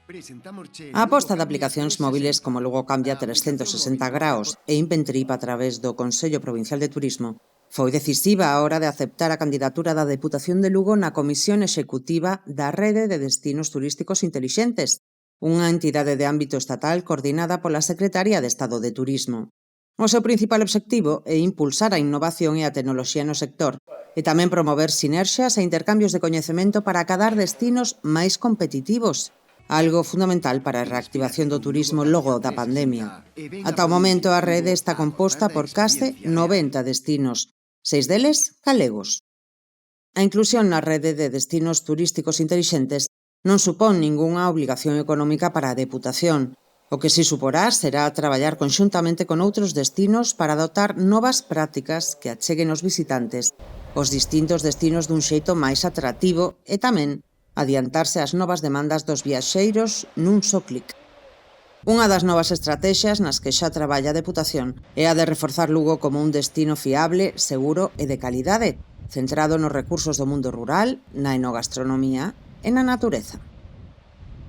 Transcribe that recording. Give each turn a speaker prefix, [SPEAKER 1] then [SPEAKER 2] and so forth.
[SPEAKER 1] A aposta de aplicacións móviles como Lugo Cambia 360 graus e Inventrip a través do Consello Provincial de Turismo foi decisiva á hora de aceptar a candidatura da Deputación de Lugo na Comisión Executiva da Rede de Destinos Turísticos Intelixentes, unha entidade de ámbito estatal coordinada pola Secretaría de Estado de Turismo. O seu principal obxectivo é impulsar a innovación e a tecnoloxía no sector e tamén promover sinerxias e intercambios de coñecemento para acadar destinos máis competitivos, algo fundamental para a reactivación do turismo logo da pandemia. Ata o momento a rede está composta por case 90 destinos, 6 deles galegos. A inclusión na rede de destinos turísticos intelixentes non supón ningunha obligación económica para a Deputación. O que si suporá será traballar conxuntamente con outros destinos para adoptar novas prácticas que acheguen aos visitantes os distintos destinos dun xeito máis atractivo e tamén adiantarse ás novas demandas dos viaxeiros nun só clic. Unha das novas estratexias nas que xa traballa a Deputación é a de reforzar Lugo como un destino fiable, seguro e de calidade, centrado nos recursos do mundo rural, na enogastronomía e na natureza.